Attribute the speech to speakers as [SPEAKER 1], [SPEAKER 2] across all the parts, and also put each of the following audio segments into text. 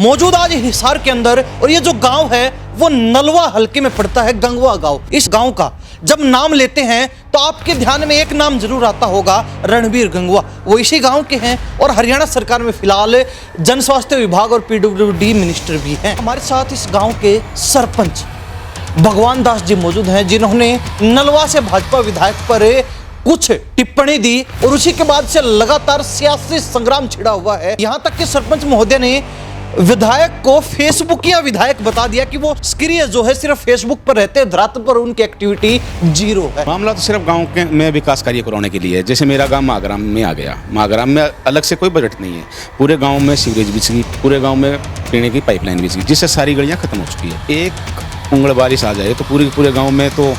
[SPEAKER 1] मौजूद आज हिसार के अंदर और ये जो गांव है वो नलवा हलके में पड़ता है, गंगवा गांव। इस गांव का जब नाम लेते हैं तो आपके ध्यान में एक नाम जरूर आता होगा, रणबीर गंगवा। वो इसी गांव के हैं और हरियाणा सरकार में फिलहाल जन स्वास्थ्य विभाग और पीडब्ल्यूडी मिनिस्टर भी हैं। हमारे साथ इस गांव के सरपंच भगवान दास जी मौजूद हैं, जिन्होंने नलवा से भाजपा विधायक पर कुछ टिप्पणी दी और उसी के बाद से लगातार सियासी संग्राम छिड़ा हुआ है। यहां तक कि सरपंच महोदय ने विधायक को फेसबुकिया विधायक बता दिया कि वो सक्रिय जो है सिर्फ फेसबुक पर रहते हैं, धरातल पर उनकी एक्टिविटी जीरो है।
[SPEAKER 2] मामला तो सिर्फ गांव के में विकास कार्य कराने के लिए है। जैसे मेरा गांव महाग्राम में आ गया, महाग्राम में अलग से कोई बजट नहीं है। पूरे गांव में सीवरेज बिछ गई, पूरे गांव में पीने की पाइपलाइन बिछ गई, जिससे सारी गलियां खत्म हो चुकी है। एक उंगल बारिश आ जाए तो पूरे गाँव में तो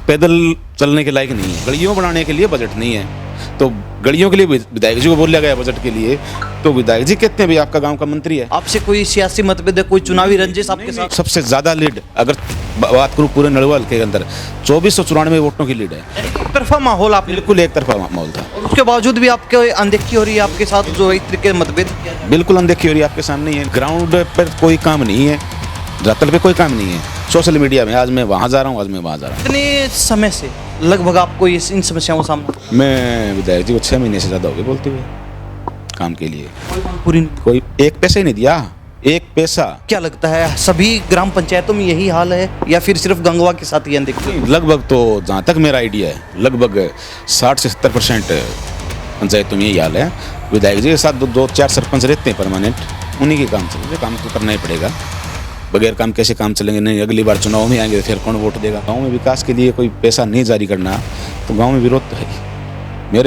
[SPEAKER 2] पैदल चलने के लायक नहीं है। गलियों बनाने के लिए बजट नहीं है, तो गलियों के लिए विधायक जी को बोला गया बजट के लिए, तो विधायक जी कहते हैं भाई आपका गांव का मंत्री है।
[SPEAKER 1] आपसे कोई सियासी मतभेद है, कोई चुनावी रंजिश आपके साथ?
[SPEAKER 2] सबसे ज्यादा लीड अगर बात करूं पूरे नलवा हल्के के अंदर 2494 वोटों की लीड है।
[SPEAKER 1] एक तरफा माहौल आप
[SPEAKER 2] बिल्कुल एक तरफा माहौल था
[SPEAKER 1] और उसके बावजूद भी आपके अनदेखी हो रही है, आपके साथ जो इस तरीके मतभेद
[SPEAKER 2] बिल्कुल अनदेखी हो रही है, आपके सामने ही है। ग्राउंड पर कोई काम नहीं है, धरातल पे कोई काम नहीं है। सोशल मीडिया में आज मैं वहाँ जा रहा हूँ, आज मैं वहाँ जा रहा हूँ।
[SPEAKER 1] कितने समय से लगभग आपको इन समस्याओं का सामना?
[SPEAKER 2] मैं विधायक जी को 6 महीने से ज़्यादा हो गए बोलते हुए काम के लिए।
[SPEAKER 1] पूरी
[SPEAKER 2] कोई एक पैसा ही नहीं दिया, एक पैसा।
[SPEAKER 1] क्या लगता है सभी ग्राम पंचायतों में यही हाल है या फिर सिर्फ गंगवा के साथ ही अनदेखी?
[SPEAKER 2] लगभग तो जहाँ तक मेरा आइडिया है लगभग 60 से 70% पंचायतों में यही हाल है। विधायक जी के साथ दो चार सरपंच रहते हैं परमानेंट, उन्हीं के काम चल रहे, काम तो करना ही पड़ेगा। बगैर काम कैसे काम चलेंगे? नहीं, अगली बार चुनाव में आएंगे तो फिर कौन वोट देगा? गांव में विकास के लिए कोई पैसा नहीं जारी करना तो गांव में विरोध तो है।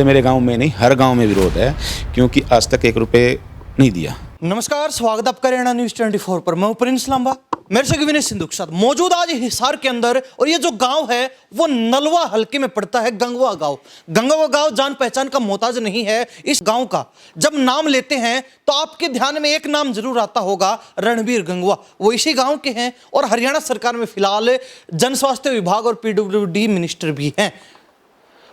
[SPEAKER 2] मेरे गांव में नहीं, हर गांव में विरोध है, क्योंकि आज तक 1 रुपये नहीं दिया।
[SPEAKER 1] नमस्कार, स्वागत आपका हरियाणा न्यूज 24 पर। मैं प्रिंस लांबा, मेरे से विनय सिंधु के साथ मौजूद आज हिसार के अंदर और ये जो गांव है वो नलवा हलके में पड़ता है, गंगवा गांव। गंगवा गांव जान पहचान का मोहताज नहीं है। इस गांव का जब नाम लेते हैं तो आपके ध्यान में एक नाम जरूर आता होगा, रणबीर गंगवा। वो इसी गांव के हैं और हरियाणा सरकार में फिलहाल जन स्वास्थ्य विभाग और पीडब्ल्यूडी मिनिस्टर भी हैं।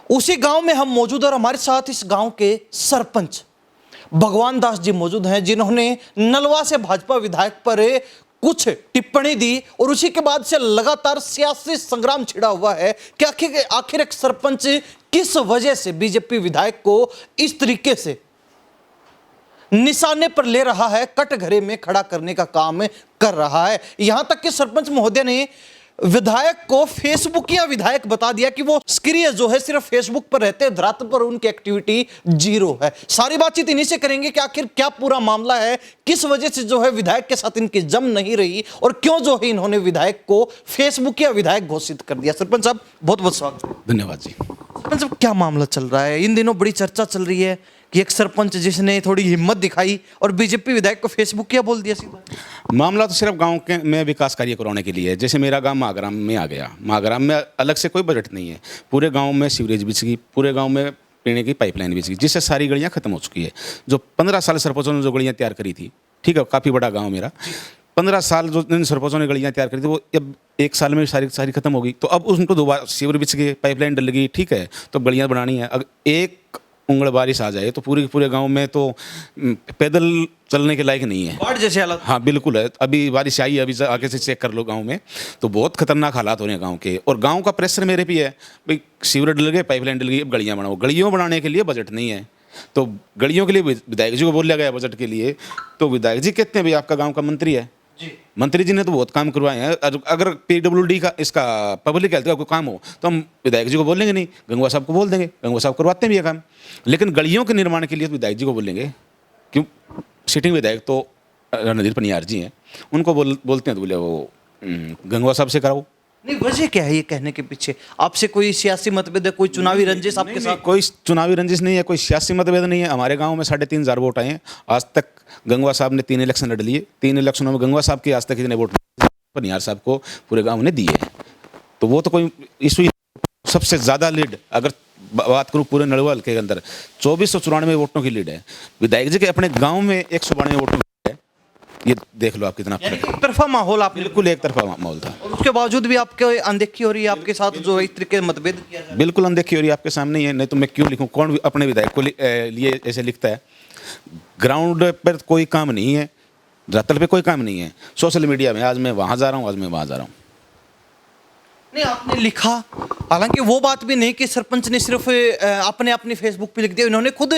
[SPEAKER 1] उसी गांव में हम मौजूद और हमारे साथ इस गांव के सरपंच भगवान दास जी मौजूद हैं, जिन्होंने नलवा से भाजपा विधायक पर कुछ टिप्पणी दी और उसी के बाद से लगातार सियासी संग्राम छिड़ा हुआ है कि आखिर एक सरपंच किस वजह से बीजेपी विधायक को इस तरीके से निशाने पर ले रहा है, कटघरे में खड़ा करने का काम कर रहा है। यहां तक कि सरपंच महोदय ने विधायक को फेसबुकिया विधायक बता दिया कि वो सक्रिय जो है सिर्फ फेसबुक पर रहते हैं, धरातल पर उनकी एक्टिविटी जीरो है। सारी बातचीत इन्हीं से करेंगे कि आखिर क्या पूरा मामला है, किस वजह से जो है विधायक के साथ इनकी जम नहीं रही और क्यों जो है इन्होंने विधायक को फेसबुकिया विधायक घोषित कर दिया। सरपंच साहब बहुत बहुत स्वागत।
[SPEAKER 2] धन्यवाद जी।
[SPEAKER 1] सरपंच साहब, क्या मामला चल रहा है? इन दिनों बड़ी चर्चा चल रही है कि एक सरपंच जिसने थोड़ी हिम्मत दिखाई और बीजेपी विधायक को फेसबुकिया बोल दिया सीधा।
[SPEAKER 2] मामला तो सिर्फ गांव के में विकास कार्य कराने के लिए है। जैसे मेरा गांव महाग्राम में आ गया, महाग्राम में अलग से कोई बजट नहीं है। पूरे गांव में सीवरेज बिछ गई, पूरे गांव में पीने की पाइपलाइन बिछ गई, जिससे सारी गलियां खत्म हो चुकी है। जो 15 साल सरपंचों ने जो गलियां तैयार करी थी, ठीक है, काफ़ी बड़ा गाँव मेरा, 15 साल जो इन सरपंचों ने गलियां तैयार करी थी वो अब 1 साल में सारी खत्म हो गई। तो अब उनको दोबारा सीवर बिछ गए, पाइपलाइन डल गई, ठीक है, तो गलियाँ बनानी है। अगर एक उंगल बारिश आ जाए तो पूरे गांव में तो पैदल चलने के लायक नहीं है।
[SPEAKER 1] बाढ़ जैसे हालत? हाँ
[SPEAKER 2] बिल्कुल है। अभी बारिश आई, अभी आगे से चेक कर लो गांव में, तो बहुत खतरनाक हालात हो रहे हैं गांव के। और गांव का प्रेशर मेरे भी है, भाई सीवर डल गए, पाइपलाइन डल गई, अब गलियाँ बनाओ। गलियों बनाने के लिए बजट नहीं है, तो गलियों के लिए विधायक जी को बोला गया बजट के लिए, तो विधायक जी कहते हैं भाई आपका गाँव का मंत्री है। मंत्री जी ने तो बहुत काम करवाए हैं। अगर पीडब्ल्यूडी का इसका पब्लिक हेल्थ का कोई काम हो तो हम विधायक जी को बोलेंगे नहीं, गंगवा साहब को बोल देंगे, गंगवा साहब करवाते हैं भी ये काम। लेकिन गलियों के निर्माण के लिए तो विधायक जी को बोलेंगे, क्यों? सिटिंग विधायक तो रणधीर पनियार जी हैं, उनको बोलते हैं तो बोले वो गंगवा साहब से कराओ।
[SPEAKER 1] नहीं, वजह क्या है ये कहने के पीछे? आपसे कोई सियासी मतभेद है, कोई चुनावी रंजिश आपके साथ?
[SPEAKER 2] कोई चुनावी रंजिश नहीं है, कोई सियासी मतभेद नहीं है। हमारे गांव में 3500 वोट आए हैं। आज तक गंगवा साहब ने 3 इलेक्शन लड़ लिए, 3 इलेक्शनों में गंगवा साहब के आज तक इतने वोट पनियार साहब को पूरे गांव ने दिए हैं। तो वो तो कोई इशू। सबसे ज़्यादा लीड अगर बात करूँ पूरे नलवा हल्के के अंदर 2494 वोटों की लीड है। विधायक जी के अपने गाँव में 192 वोटों की है। ये देख लो आप कितना फर्क है।
[SPEAKER 1] एक तरफा माहौल आप
[SPEAKER 2] बिल्कुल एक तरफा माहौल था
[SPEAKER 1] और उसके बावजूद भी आपके अनदेखी हो रही है, आपके साथ जो इस तरीके मतभेद किया जा रहा है।
[SPEAKER 2] बिल्कुल अनदेखी हो रही है, आपके सामने ही है। नहीं तो मैं क्यों लिखूं? कौन अपने विधायक को लिए ऐसे लिखता है? ग्राउंड पर कोई काम नहीं है, धरातल पे कोई काम नहीं है। सोशल मीडिया में आज मैं वहाँ जा रहा हूँ, आज मैं वहाँ जा रहा हूँ।
[SPEAKER 1] नहीं, आपने लिखा, हालांकि वो बात भी नहीं कि सरपंच ने सिर्फ आपने अपनी फेसबुक पे लिख दिया, इन्होंने खुद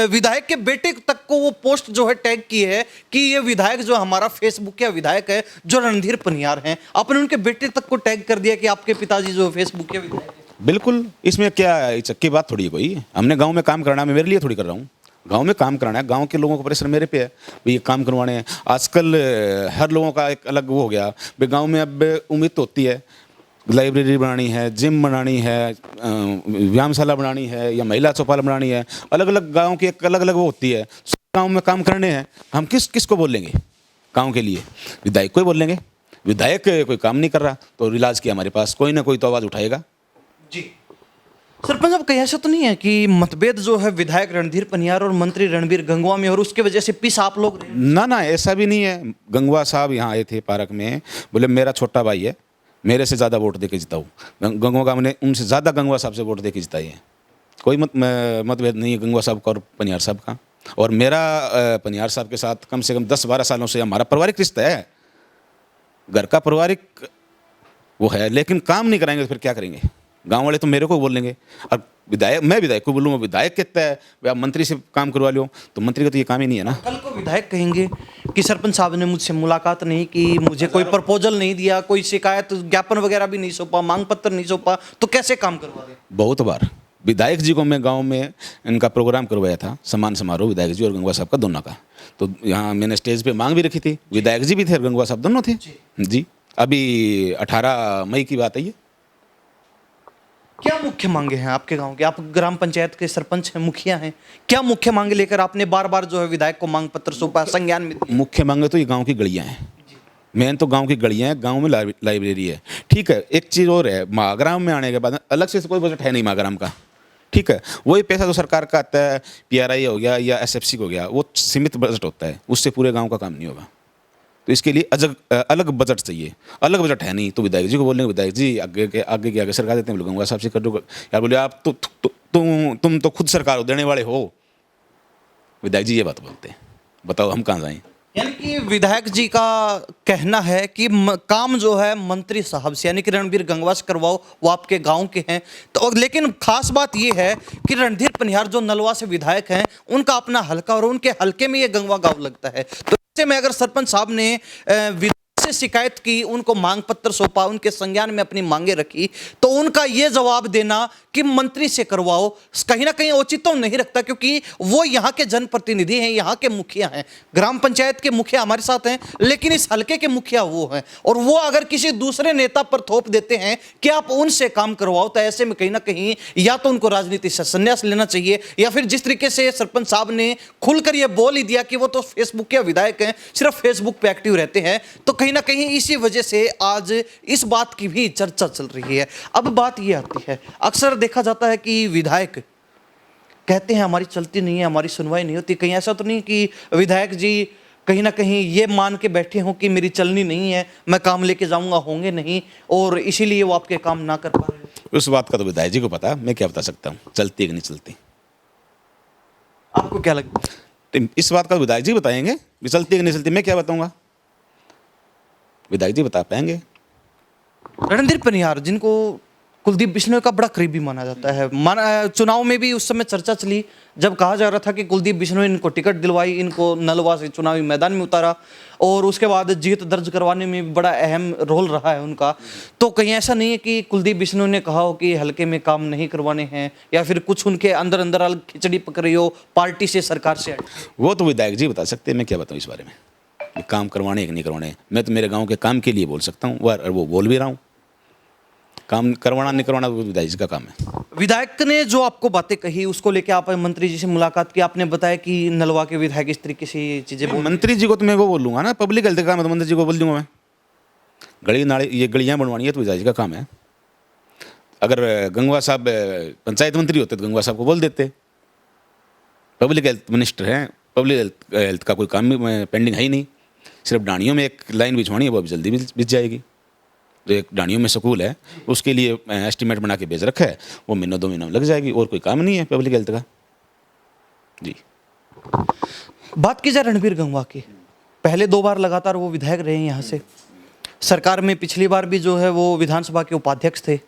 [SPEAKER 1] विधायक के बेटे तक को वो पोस्ट जो है टैग की है कि ये विधायक जो हमारा फेसबुक का विधायक है जो रणधीर पनियार हैं, आपने उनके बेटे तक को टैग कर दिया कि आपके पिताजी जो फेसबुक के विधायक है।
[SPEAKER 2] बिल्कुल, इसमें क्या चक्की बात थोड़ी है कोई। हमने गाँव में काम करना, मैं मेरे लिए थोड़ी कर रहा हूँ। गांव में काम कराना है, गांव के लोगों का प्रेशर मेरे पे है भाई, ये काम करवाने हैं। आजकल हर लोगों का एक अलग वो हो गया भाई, गांव में अब उम्मीद तो होती है लाइब्रेरी बनानी है, जिम बनानी है, व्यायामशाला बनानी है या महिला चौपाल बनानी है। अलग अलग गांव की एक अलग अलग वो होती है। गांव में काम करने हैं, हम किसको बोलेंगे गांव के लिए? विधायक को ही बोलेंगे। विधायक कोई काम नहीं कर रहा तो इलाज किया हमारे पास कोई ना कोई तो आवाज़ उठाएगा।
[SPEAKER 1] जी सरपंच, अब कहीं ऐसा तो नहीं है कि मतभेद जो है विधायक रणधीर पनियार और मंत्री रणबीर गंगवा में और उसके वजह से पीस आप लोग रहे?
[SPEAKER 2] ना ना, ऐसा भी नहीं है। गंगवा साहब यहाँ आए थे पार्क में, बोले मेरा छोटा भाई है, मेरे से ज़्यादा वोट दे के जिताऊँ। गंगवा का मैंने उनसे ज़्यादा गंगवा साहब से वोट दे के जिताई है। कोई मतभेद नहीं है गंगवा साहब का और पनियार साहब का। और मेरा पनियार साहब के साथ कम से कम 10-12 सालों से हमारा पारिवारिक रिश्ता है, घर का पारिवारिक वो है। लेकिन काम नहीं कराएंगे तो फिर क्या करेंगे? गांव वाले तो मेरे को बोलेंगे और मैं विधायक को बोलूँगा, विधायक कहता है आप मंत्री से काम करवा लो, तो मंत्री का तो ये काम ही नहीं है ना।
[SPEAKER 1] कल को विधायक कहेंगे कि सरपंच साहब ने मुझसे मुलाकात नहीं की, मुझे कोई प्रपोजल नहीं दिया, कोई शिकायत ज्ञापन वगैरह भी नहीं सौंपा, मांग पत्र नहीं सौंपा, तो कैसे काम करवा दें?
[SPEAKER 2] बहुत बार विधायक जी को मैं गांव में इनका प्रोग्राम करवाया था, सम्मान समारोह विधायक जी और गंगवा साहब का दोनों का। तो यहाँ मैंने स्टेज पे मांग भी रखी थी, विधायक जी भी थे और गंगवा साहब दोनों थे जी। अभी 18 मई की बात है ये।
[SPEAKER 1] क्या मुख्य मांगे हैं आपके गांव की? आप ग्राम पंचायत के सरपंच हैं, मुखिया हैं, क्या मुख्य मांगे लेकर आपने बार बार जो है विधायक को मांग पत्र सौंपा, संज्ञान में दिया?
[SPEAKER 2] मुख्य मांगे तो ये गाँव की गलियाँ हैं, मेन तो गांव की गलियाँ हैं, गांव में लाइब्रेरी है। ठीक है, एक चीज़ और है, महाग्राम में आने के बाद अलग से कोई बजट है नहीं महाग्राम का। ठीक है, वही पैसा जो सरकार का आता है, PRI हो गया या SFC हो गया, वो सीमित बजट होता है, उससे पूरे गांव का काम नहीं होगा। तो इसके लिए अलग बजट चाहिए। अलग बजट है नहीं तो विधायक जी को बोलेंगे, विधायक जी आगे सरकार देते हैं, बोलूँगा साहब से कर दो यार। बोले आप तुम तो खुद सरकार हो, देने वाले हो। विधायक जी ये बात बोलते हैं, बताओ हम कहाँ जाएँ?
[SPEAKER 1] यानी कि विधायक जी का कहना है कि काम जो है मंत्री साहब से यानी कि रणबीर गंगवा से करवाओ, वो आपके गांव के हैं। तो लेकिन खास बात ये है कि रणधीर पनियार जो नलवा से विधायक हैं, उनका अपना हलका और उनके हलके में ये गंगवा गांव लगता है। तो ऐसे में अगर सरपंच साहब ने से शिकायत की, उनको मांग पत्र सौंपा, उनके संज्ञान में अपनी मांगे रखी, तो उनका ये जवाब देना कि मंत्री से करवाओ कहीं ना कहीं औचित्य तो नहीं रखता, क्योंकि वो यहाँ के जनप्रतिनिधि हैं, यहाँ के मुखिया हैं, ग्राम पंचायत के मुखिया हमारे साथ हैं, लेकिन इस हलके के मुखिया वो हैं। और वो अगर किसी दूसरे नेता पर थोप देते हैं कि आप उनसे काम करवाओ, तो ऐसे में कहीं ना कहीं या तो उनको राजनीति से संन्यास लेना चाहिए, या फिर जिस तरीके से सरपंच साहब ने खुलकर ये बोल ही दिया कि वो तो फेसबुक के विधायक हैं, सिर्फ फेसबुक पे एक्टिव रहते हैं, तो कहीं ना कहीं इसी वजह से आज इस बात की भी चर्चा चल रही है। अब बात ये आती है, अक्सर देखा जाता है कि विधायक कहते हैं हमारी चलती नहीं है, हमारी सुनवाई नहीं होती। कहीं ऐसा तो नहीं कि विधायक जी कहीं ना कहीं ये मान के बैठे हों कि मेरी चलनी नहीं है, मैं काम लेके जाऊंगा, होंगे नहीं, और इसीलिए वो आपके काम ना कर पा रहे?
[SPEAKER 2] उस बात का तो विधायक जी को पता, मैं क्या बता सकता हूँ, चलती है कि नहीं चलती।
[SPEAKER 1] आपको क्या लगता है?
[SPEAKER 2] इस बात का विधायक जी बताएंगे, चलती है कि नहीं चलती, मैं क्या बताऊंगा, विधायक जी बता पाएंगे।
[SPEAKER 1] रणधीर पनियार जिनको कुलदीप बिश्नोई का बड़ा करीबी माना जाता है, चुनाव में भी उस समय चर्चा चली जब कहा जा रहा था कि कुलदीप बिश्नोई इनको टिकट दिलवाई, इनको नलवा से चुनावी मैदान में उतारा, और उसके बाद जीत दर्ज करवाने में भी बड़ा अहम रोल रहा है उनका। तो कहीं ऐसा नहीं है कि कुलदीप बिश्नोई ने कहा हो कि हल्के में काम नहीं करवाने हैं, या फिर कुछ उनके अंदर अंदर अलग खिचड़ी पक रही हो पार्टी से, सरकार से? वो
[SPEAKER 2] तो विधायक जी बता सकते हैं, मैं क्या बताऊँ इस बारे में, काम करवाने कि नहीं करवाने। मैं तो मेरे गांव के काम के लिए बोल सकता हूँ, और वो बोल भी रहा हूँ। काम करवाना नहीं करवाना वो विधायक जी का काम है।
[SPEAKER 1] विधायक ने जो आपको बातें कही उसको लेके आप मंत्री जी से मुलाकात की, आपने बताया कि नलवा के विधायक इस तरीके से ये चीजें
[SPEAKER 2] मंत्री जी को तो मैं वो बोलूँगा ना, पब्लिक हेल्थ का काम है तो मंत्री जी को बोल दूंगा मैं। गली नाले ये गलियाँ बनवानी है तो विधायक जी का काम है। अगर गंगवा साहब पंचायत मंत्री होते तो गंगवा साहब को बोल देते। पब्लिक हेल्थ मिनिस्टर हैं, पब्लिक हेल्थ का कोई काम पेंडिंग है ही नहीं, सिर्फ डाणियों में एक लाइन बिछवानी है, वो अभी जल्दी बिछ जाएगी। जो एक डाणियों में स्कूल है उसके लिए एस्टीमेट बना के भेज रखा है, वो महीनों 2 महीनों में लग जाएगी, और कोई काम नहीं है पब्लिक हेल्थ का जी।
[SPEAKER 1] बात की जाए रणबीर गंगवा की, पहले 2 बार लगातार वो विधायक रहे हैं यहाँ से। सरकार में पिछली बार भी जो है वो विधानसभा के उपाध्यक्ष थे,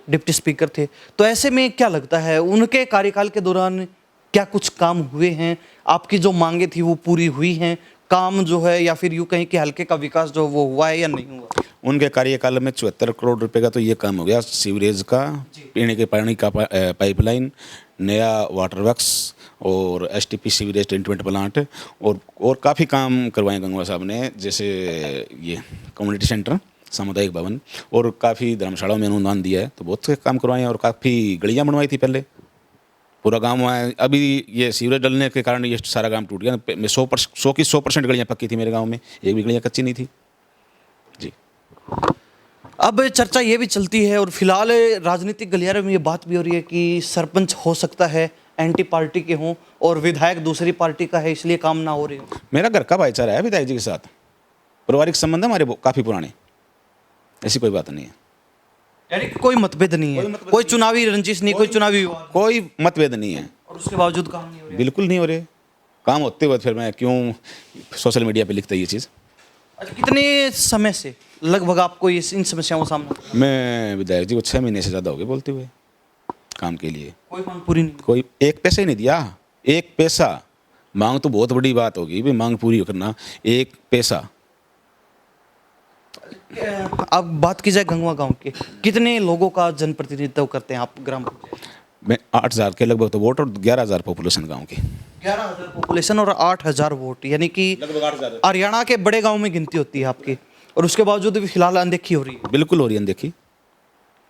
[SPEAKER 1] डिप्टी स्पीकर थे। तो ऐसे में क्या लगता है उनके कार्यकाल के दौरान क्या कुछ काम हुए हैं? आपकी जो मांगे थी वो पूरी हुई हैं? काम जो है या फिर यूँ कहीं कि हल्के का विकास जो वो हुआ है या नहीं हुआ?
[SPEAKER 2] उनके कार्यकाल में 74 करोड़ रुपए का तो ये काम हो गया, सीवरेज का, पीने के पानी का पाइपलाइन, नया वाटर वर्क्स और एसटीपी सीवरेज ट्रीटमेंट प्लांट, और काफ़ी काम करवाए गंगवा साहब ने, जैसे ये कम्युनिटी सेंटर, सामुदायिक भवन, और काफ़ी धर्मशालाओं में अनुदान दिया है। तो बहुत से काम करवाए हैं और काफ़ी गलियाँ बनवाई थी पहले। पूरा गांव है, अभी ये सीवरेज डलने के कारण ये सारा गांव टूट गया। मैं 100% गलियाँ पक्की थी मेरे गांव में, एक भी गलियाँ कच्ची नहीं थी जी।
[SPEAKER 1] अब चर्चा ये भी चलती है और फिलहाल राजनीतिक गलियारे में ये बात भी हो रही है कि सरपंच हो सकता है एंटी पार्टी के हों और विधायक दूसरी पार्टी का है, इसलिए काम ना हो रही हो।
[SPEAKER 2] मेरा घर का भाईचारा है विधायक जी के साथ, पारिवारिक संबंध है हमारे काफ़ी पुराने, ऐसी कोई बात नहीं है।
[SPEAKER 1] यानी कि कोई मतभेद नहीं है, कोई चुनावी रंजिश नहीं, कोई चुनावी विवाद,
[SPEAKER 2] कोई मतभेद नहीं है,
[SPEAKER 1] और उसके बावजूद काम नहीं हो रहा।
[SPEAKER 2] बिल्कुल नहीं हो रहे। काम होते हुए फिर मैं क्यों सोशल मीडिया पे लिखता ये चीज़।
[SPEAKER 1] अच्छा, कितने समय से लगभग आपको इन समस्याओं का सामना?
[SPEAKER 2] मैं विधायक जी को 6 महीने से ज़्यादा हो गए बोलते हुए काम के लिए।
[SPEAKER 1] कोई मांग पूरी नहीं?
[SPEAKER 2] कोई एक पैसा ही नहीं दिया, एक पैसा। मांग तो बहुत बड़ी बात होगी भाई, मांग पूरी करना, एक पैसा।
[SPEAKER 1] अब बात की जाए गंगवा गांव के, कितने लोगों का जनप्रतिनिधित्व करते हैं आप ग्राम पंचायत
[SPEAKER 2] में? 8,000 के लगभग तो वोट और 11,000 पॉपुलेशन गांव की।
[SPEAKER 1] 11,000 पॉपुलेशन और 8,000 वोट, यानी कि
[SPEAKER 2] लगभग 8,000।
[SPEAKER 1] हरियाणा के बड़े गांव में गिनती होती है आपकी, और उसके बावजूद भी फिलहाल अनदेखी हो रही है।
[SPEAKER 2] बिल्कुल हो रही है अनदेखी,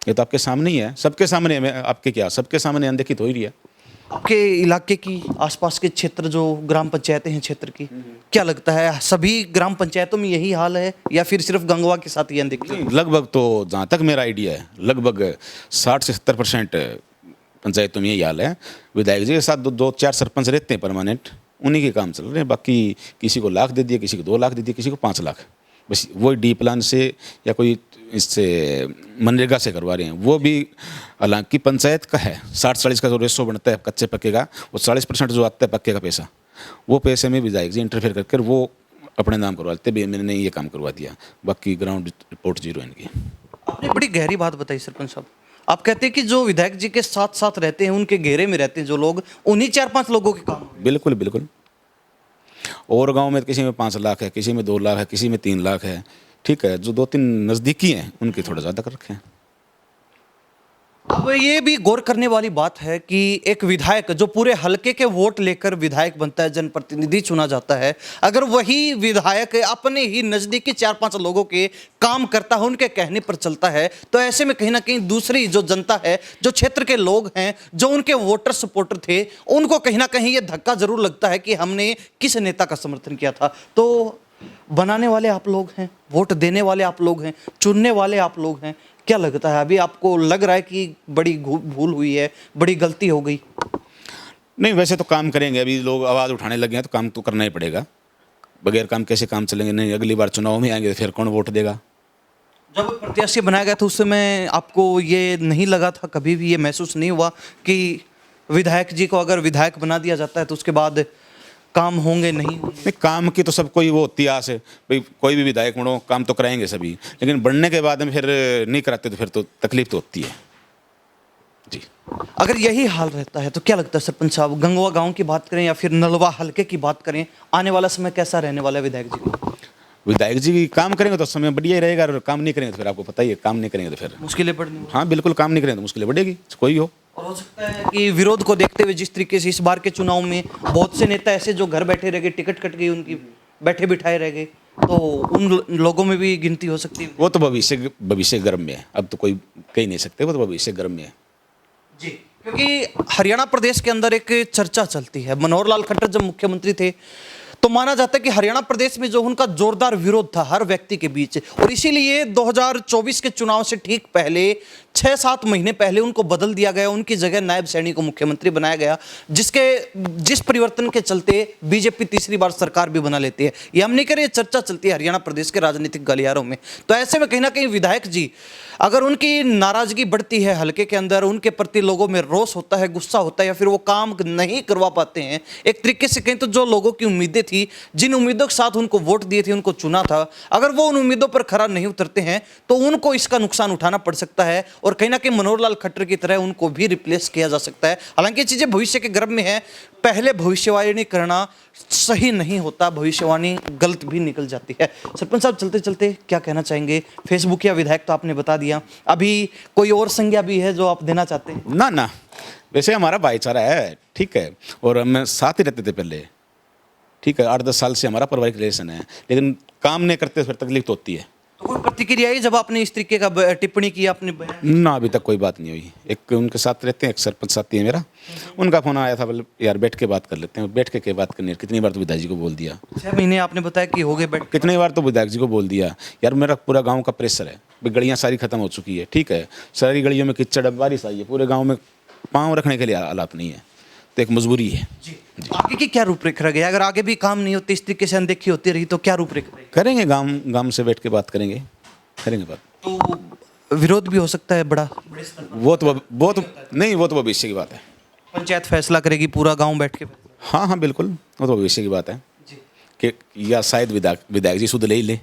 [SPEAKER 2] ये तो आपके सामने ही है, सबके सामने। मैं आपके क्या, सबके सामने अनदेखी तो हो ही रही है।
[SPEAKER 1] आपके इलाके की आसपास के क्षेत्र जो ग्राम पंचायतें हैं क्षेत्र की, क्या लगता है सभी ग्राम पंचायतों में यही हाल है या फिर सिर्फ गंगवा के साथ ही अनदेखी?
[SPEAKER 2] लगभग तो जहाँ तक मेरा आइडिया है, लगभग 60 से 70% पंचायतों में यही हाल है। विधायक जी के साथ 2-4 सरपंच रहते हैं परमानेंट, उन्हीं के काम चल रहे हैं। बाकी किसी को लाख दे दिए, किसी को 2 लाख दे दिए, किसी को 5 लाख, बस वही डी प्लान से या कोई इससे मनरेगा से करवा रहे हैं। वो भी हालांकि पंचायत का है, 60-40 का जो रेशो बनता है कच्चे पक्के का, वो 40% जो आता है पक्के का पैसा, वो पैसे में विधायक जी इंटरफेयर करके वो अपने नाम करवाते भी, मैंने ये काम करवा दिया। बाकी ग्राउंड रिपोर्ट 0 इनकी।
[SPEAKER 1] आपने बड़ी गहरी बात बताई सरपंच साहब। आप कहते हैं कि जो विधायक जी के साथ साथ रहते हैं, उनके घेरे में रहते हैं जो लोग, उन्हीं 4-5 लोगों के काम।
[SPEAKER 2] बिल्कुल बिल्कुल। और गांव में किसी में 5 लाख है, किसी में 2 लाख है, किसी में 3 लाख है, ठीक है। जो 2-3 नज़दीकी हैं उनके थोड़ा ज़्यादा कर रखे हैं।
[SPEAKER 1] अब ये भी गौर करने वाली बात है कि एक विधायक जो पूरे हलके के वोट लेकर विधायक बनता है, जनप्रतिनिधि चुना जाता है, अगर वही विधायक अपने ही नज़दीकी 4-5 लोगों के काम करता है, उनके कहने पर चलता है, तो ऐसे में कहीं ना कहीं दूसरी जो जनता है, जो क्षेत्र के लोग हैं, जो उनके वोटर सपोर्टर थे, उनको कहीं ना कहीं ये धक्का जरूर लगता है कि हमने किस नेता का समर्थन किया था। तो बनाने वाले आप लोग हैं, वोट देने वाले आप लोग हैं, चुनने वाले आप लोग हैं। क्या लगता है, अभी आपको लग रहा है कि बड़ी भूल हुई है, बड़ी गलती हो गई?
[SPEAKER 2] नहीं, वैसे तो काम करेंगे। अभी लोग आवाज़ उठाने लगे हैं तो काम तो करना ही पड़ेगा। बगैर काम कैसे काम चलेंगे? नहीं, अगली बार चुनाव में आएंगे तो फिर कौन वोट देगा?
[SPEAKER 1] जब प्रत्याशी बनाया गया था उस समय आपको ये नहीं लगा था, कभी भी ये महसूस नहीं हुआ कि विधायक जी को अगर विधायक बना दिया जाता है तो उसके बाद काम होंगे नहीं होंगे?
[SPEAKER 2] नहीं, काम की तो सबको ही वो होती है आस है भाई, कोई भी विधायक बनो काम तो कराएंगे सभी, लेकिन बनने के बाद में फिर नहीं कराते तो फिर तो तकलीफ तो होती है जी।
[SPEAKER 1] अगर यही हाल रहता है तो क्या लगता है सरपंच साहब, गंगवा गांव की बात करें या फिर नलवा हलके की बात करें, आने वाला समय कैसा रहने वाला है विधायक जी का?
[SPEAKER 2] विधायक जी काम करेंगे तो समय बढ़िया ही रहेगा, और काम नहीं करेंगे तो फिर आपको पता ही है, काम नहीं करेंगे तो फिर
[SPEAKER 1] मुश्किलें पड़नी?
[SPEAKER 2] हाँ बिल्कुल, काम नहीं करेंगे तो मुश्किलें बढ़ेगी, कोई हो।
[SPEAKER 1] और हो सकता है कि विरोध को देखते हुए जिस तरीके से इस बार के चुनाव में बहुत से नेता ऐसे जो घर बैठे रह गए, टिकट कट गई उनकी, बैठे बिठाए रह गए, तो उन लोगों में भी गिनती हो सकती है।
[SPEAKER 2] वो तो भविष्य गर्म में है, अब तो कोई कह नहीं सकते, वो तो भविष्य गर्म में है
[SPEAKER 1] जी। क्योंकि हरियाणा प्रदेश के अंदर एक चर्चा चलती है, मनोहर लाल खट्टर जब मुख्यमंत्री थे तो माना जाता है कि हरियाणा प्रदेश में जो उनका जोरदार विरोध था हर व्यक्ति के बीच, और इसीलिए 2024 के चुनाव से ठीक पहले 6-7 महीने पहले उनको बदल दिया गया, उनकी जगह नायब सैनी को मुख्यमंत्री बनाया गया, जिस परिवर्तन के चलते बीजेपी तीसरी बार सरकार भी बना लेती है। ये हम नहीं कह रहे, ये चर्चा चलती है हरियाणा प्रदेश के राजनीतिक गलियारों में। तो ऐसे में कहीं ना कहीं विधायक जी, अगर उनकी नाराजगी बढ़ती है हल्के के अंदर, उनके प्रति लोगों में रोष होता है, गुस्सा होता है, या फिर वो काम नहीं करवा पाते हैं, एक तरीके से कहें तो जो लोगों की उम्मीदें थी, जिन उम्मीदों के साथ उनको वोट दिए थे, उनको चुना था, अगर वो उन उम्मीदों पर खरा नहीं उतरते हैं तो उनको इसका नुकसान उठाना पड़ सकता है और कहीं ना कहीं मनोहर लाल खट्टर की तरह उनको भी रिप्लेस किया जा सकता है। हालांकि ये चीजें भविष्य के गर्भ में है, पहले भविष्यवाणी करना सही नहीं होता, भविष्यवाणी गलत भी निकल जाती है। सरपंच साहब, चलते चलते क्या कहना चाहेंगे? फेसबुक या विधायक तो आपने बता दिया, अभी कोई और संज्ञा भी है जो आप देना चाहते हैं?
[SPEAKER 2] ना ना, वैसे हमारा भाईचारा है, ठीक है, और हम साथ ही रहते थे पहले, ठीक है, 8-10 साल से हमारा पारिवारिक रिलेशन है, लेकिन काम नहीं करते फिर तकलीफ तो होती है।
[SPEAKER 1] तो कोई प्रतिक्रिया आई जब आपने इस तरीके का टिप्पणी की, आपने बयान?
[SPEAKER 2] ना, अभी तक कोई बात नहीं हुई। एक उनके साथ रहते हैं, एक सरपंच साथी है मेरा, उनका फोन आया था, बोले यार बैठ के बात कर लेते हैं। बैठ के क्या बात करनी है, कितनी बार तो विधायक जी को बोल दिया,
[SPEAKER 1] 6 महीने आपने बताया कि हो गए बैठ,
[SPEAKER 2] कितनी बार तो विधायक जी को बोल दिया यार मेरा पूरा गांव का प्रेशर है, गलियां सारी खत्म हो चुकी है, ठीक है, सारी गलियों में कीचड़, बारिश आई है, पूरे गांव में पाँव रखने के लिए हालात नहीं है, तो एक मजबूरी है।
[SPEAKER 1] जी। आगे की क्या रूपरेखा रह गया? अगर आगे भी काम नहीं होती, इस तरीके से अनदेखी होती रही तो क्या रूपरेखा रहेगी?
[SPEAKER 2] करेंगे, गांव से बैठ के बात करेंगे बात।
[SPEAKER 1] तो विरोध भी हो सकता है बड़ा?
[SPEAKER 2] वो तो नहीं, वो तो भविष्य की बात है।
[SPEAKER 1] पंचायत फैसला करेगी, पूरा गांव बैठ के?
[SPEAKER 2] हाँ, बिल्कुल, वो तो भविष्य की बात है कि या शायद विधायक जी सुध ले ही ले।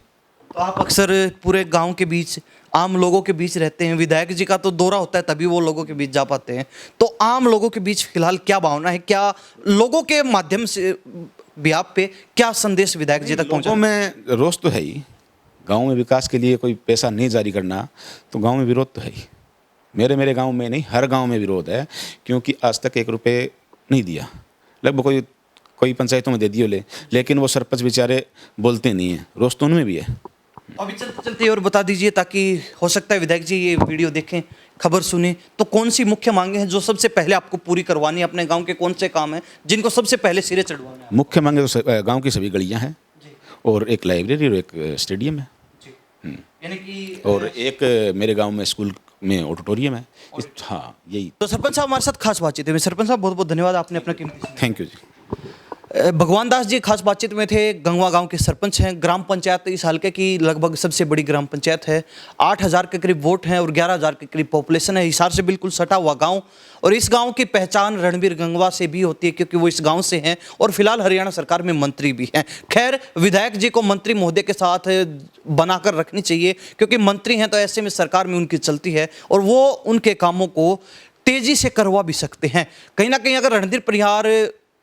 [SPEAKER 1] तो आप अक्सर पूरे गांव के बीच, आम लोगों के बीच रहते हैं, विधायक जी का तो दौरा होता है तभी वो लोगों के बीच जा पाते हैं, तो आम लोगों के बीच फिलहाल क्या भावना है? क्या लोगों के माध्यम से भी आप पे क्या संदेश विधायक जी तक पहुंचा?
[SPEAKER 2] लोगों में रोष तो है ही, गांव में विकास के लिए कोई पैसा नहीं जारी करना, तो गांव में विरोध तो है ही। मेरे गांव में नहीं, हर गांव में विरोध है, क्योंकि आज तक 1 रुपये नहीं दिया। लगभग कोई पंचायतों में दे दियो लेकिन वो सरपंच बेचारे बोलते नहीं हैं, रोष तो उनमें भी है।
[SPEAKER 1] अभी चलते चलते और बता दीजिए, ताकि हो सकता है विधायक जी ये वीडियो देखें, खबर सुने, तो कौन सी मुख्य मांगे हैं जो सबसे पहले आपको पूरी करवानी है? अपने गांव के कौन से काम हैं जिनको सबसे पहले सिरे चढ़वाना है?
[SPEAKER 2] मुख्य मांगे तो गांव की सभी गलियां हैं, और एक लाइब्रेरी और एक स्टेडियम है,
[SPEAKER 1] यानी कि
[SPEAKER 2] और एक मेरे गांव में स्कूल में ऑडिटोरियम है। हाँ, यही।
[SPEAKER 1] तो सरपंच साहब हमारे साथ खास बातचीत है। सरपंच साहब, बहुत बहुत धन्यवाद, आपने अपना कीमती।
[SPEAKER 2] थैंक यू जी।
[SPEAKER 1] भगवान दास जी खास बातचीत में थे, गंगवा गांव के सरपंच हैं। ग्राम पंचायत इस हल्के की लगभग सबसे बड़ी ग्राम पंचायत है, 8,000 के करीब वोट हैं और 11,000 के करीब पॉपुलेशन है। हिसार से बिल्कुल सटा हुआ गांव, और इस गांव की पहचान रणबीर गंगवा से भी होती है क्योंकि वो इस गांव से हैं और फिलहाल हरियाणा सरकार में मंत्री भी हैं। खैर, विधायक जी को मंत्री महोदय के साथ बनाकर रखनी चाहिए, क्योंकि मंत्री हैं तो ऐसे में सरकार में उनकी चलती है और वो उनके कामों को तेजी से करवा भी सकते हैं। कहीं ना कहीं अगर रणधीर परिहार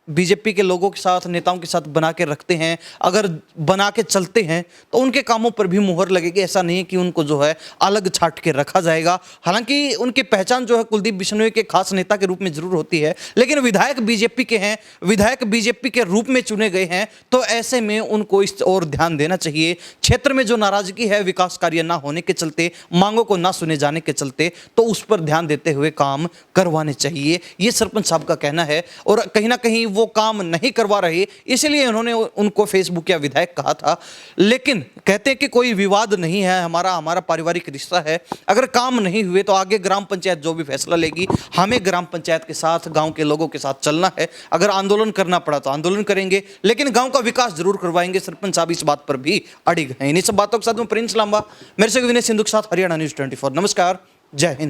[SPEAKER 1] बीजेपी के लोगों के साथ, नेताओं के साथ बना के रखते हैं, अगर बना के चलते हैं, तो उनके कामों पर भी मुहर लगेगी। ऐसा नहीं है कि उनको जो है अलग छाट के रखा जाएगा। हालांकि उनकी पहचान जो है कुलदीप बिश्नोई के खास नेता के रूप में जरूर होती है, लेकिन विधायक बीजेपी के हैं, विधायक बीजेपी के रूप में चुने गए हैं, तो ऐसे में उनको इस ओर ध्यान देना चाहिए। क्षेत्र में जो नाराजगी है विकास कार्य ना होने के चलते, मांगों को ना सुने जाने के चलते, तो उस पर ध्यान देते हुए काम करवाने चाहिए, ये सरपंच साहब का कहना है। और कहीं ना कहीं वो काम नहीं करवा रहे, इसलिए उन्होंने उनको फेसबुक या विधायक कहा था। लेकिन कहते हैं कि कोई विवाद नहीं है, हमारा पारिवारिक रिश्ता है। अगर काम नहीं हुए तो आगे ग्राम पंचायत जो भी फैसला लेगी, हमें ग्राम पंचायत के साथ, गांव के लोगों के साथ चलना है। अगर आंदोलन करना पड़ा तो आंदोलन करेंगे, लेकिन गांव का विकास जरूर करवाएंगे। सरपंच साहब इस बात पर भी अड़िग हैं। इन्हीं सब बातों के साथ मैं प्रिंस लांबा, मेरे से विनय सिंधु के साथ हरियाणा न्यूज़ 24। नमस्कार, जय हिंद।